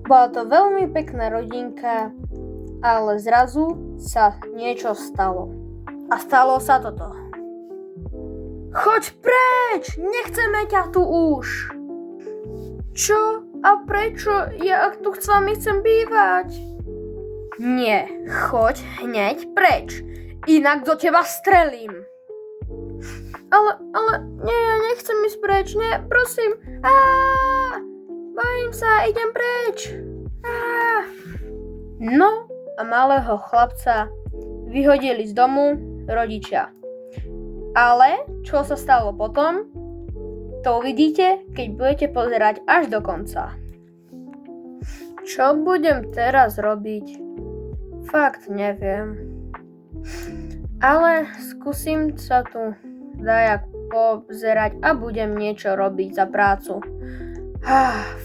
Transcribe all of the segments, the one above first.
Bola to veľmi pekná rodinka, ale zrazu sa niečo stalo. A stalo sa toto. Choď preč! Nechceme ťa tu už! Čo? A prečo? Ja tu s vami chcem bývať. Nie, choď hneď preč. Inak do teba strelím. Ale, nie, ja nechcem ísť preč, nie, prosím. Bojím sa, idem preč. No a malého chlapca vyhodili z domu rodičia. Ale čo sa stalo potom, to uvidíte, keď budete pozerať až do konca. Čo budem teraz robiť? Fakt neviem. Ale skúsim sa tu dajak pozerať a budem niečo robiť za prácu.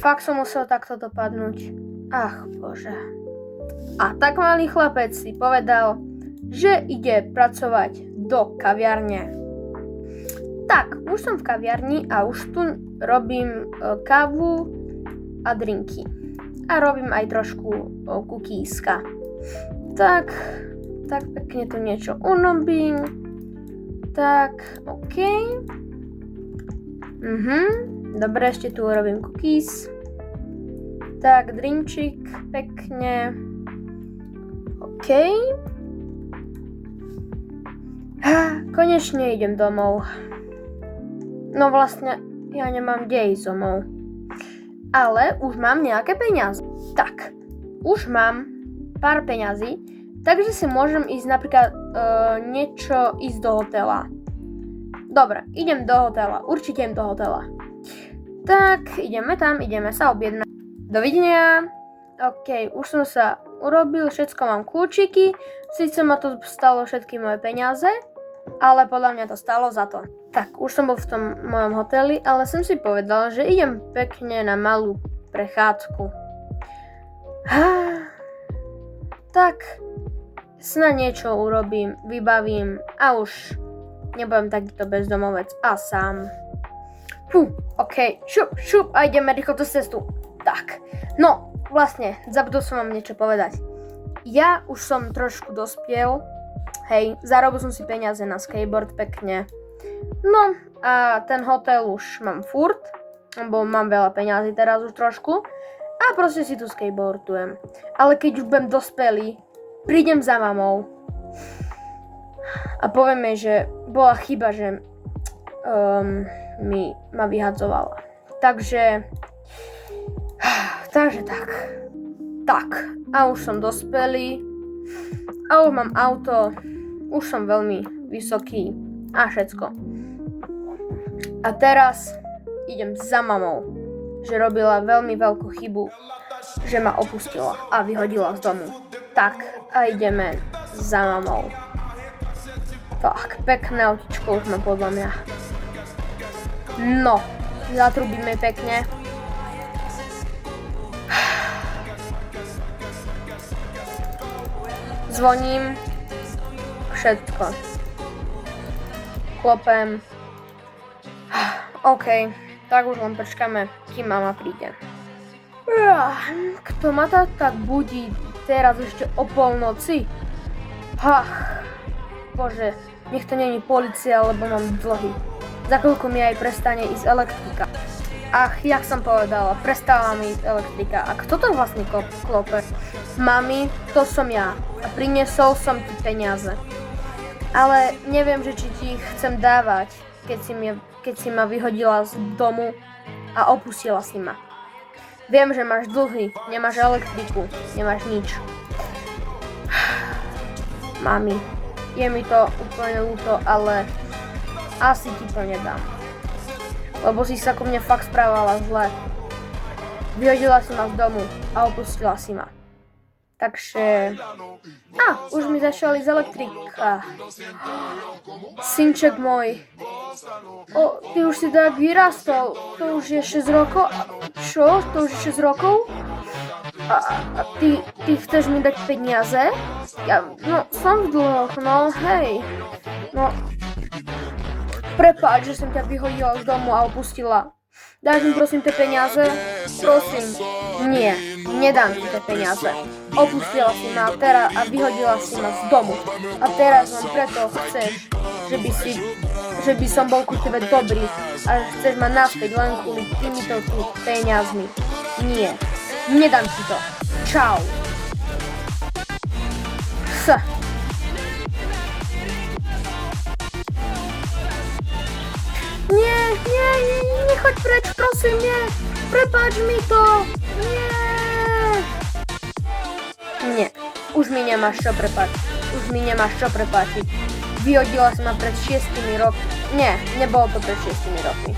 Fakt som musel takto dopadnúť. Ach bože. A tak malý chlapec si povedal, že ide pracovať do kaviarne. Tak, už som v kaviarni a už tu robím kávu a drinky. A robím aj trošku kukíska. Tak pekne tu niečo urobím. Tak, OK. Dobre, ešte tu urobím cookies. Tak, drinčik pekne. OK. Konečne idem domov. No vlastne, ja nemám kde ísť domov. Ale už mám nejaké peniaze. Tak, už mám pár peňazí, takže si môžem ísť napríklad ísť do hotela. Dobre, idem do hotela. Určite idem do hotela. Tak, ideme tam, ideme sa objednať. Dovidenia. OK, už som sa urobil, všetko mám kľúčiky. Sice ma to stalo všetky moje peniaze, ale podľa mňa to stalo za to. Tak, už som bol v tom mojom hoteli, ale som si povedal, že idem pekne na malú prechádzku. Tak, snad niečo urobím, vybavím a už nebudem takýto bezdomovec a sám. OK, šup a ideme rýchlo cez cestu. Tak, no, vlastne, zabudol som vám niečo povedať. Ja už som trošku dospiel, hej, zarobil som si peniaze na skateboard pekne. No, a ten hotel už mám furt, lebo mám veľa peňazí teraz už trošku. A proste si tu skateboardujem. Ale keď už budem dospelý, prídem za mamou. A povieme, že bola chyba, že ma vyhadzovala. Takže tak. Tak, a už som dospelý. A už mám auto. Už som veľmi vysoký. A všetko. A teraz idem za mamou. Že robila veľmi veľkú chybu. Že ma opustila a vyhodila z domu. Tak, a ideme za mamou. Tak, pekné autičko už má podľa mňa. No, zatrubíme pekne. Zvoním. Všetko. Klopem. OK, tak už len počkáme, kým mama príde. Kto ma tak budí teraz ešte o polnoci? Bože, nech to není polícia, lebo mám dlhy. Za chvíľku mi aj prestane ísť elektrika. Jak som povedala, prestala mi ísť elektrika. A kto to vlastne klope? Mami, to som ja. A priniesol som ti peniaze. Ale neviem, že či ti ich chcem dávať, keď si ma vyhodila z domu a opustila si ma. Viem, že máš dlhy, nemáš elektriku, nemáš nič. Mami, je mi to úplne ľúto, ale asi ti to nedám. Lebo si sa ku mne fakt správala zle. Vyhodila si ma z domu a opustila si ma. Takže... už mi začala ísť elektrika. Synček môj. Ty už si tak vyrastol. To už je 6 rokov. Čo? To už je 6 rokov? A ty chceš mi dať peniaze? Som v dlhoch, hej. Prepáč, že som ťa vyhodila z domu a opustila. Dáš mi prosím tie peniaze? Prosím. Nie, nedám ti tie peniaze. Opustila si ma a vyhodila si ma z domu. A teraz len preto chceš, že by som bol ku tebe dobrý a chceš ma naspäť len kvôli týmito tu peniazmi. Nie, nedám ti to. Čau. Nie, nechoď preč, prosím, nie. Prepáč mi to. Nie, už mi nemáš čo prepáčiť. Vyhodila si ma pred 6 rokmi. Nie, nebolo to pred 6 rokmi.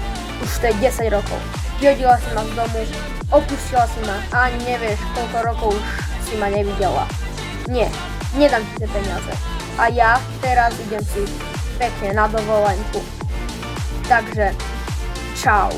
Už to je 10 rokov. Vyhodila si ma z domu, opustila si ma a ani nevieš, koľko rokov už si ma nevidela. Nie, nedám ti tie peniaze. A ja teraz idem si pekne na dovolenku. Takže, čau.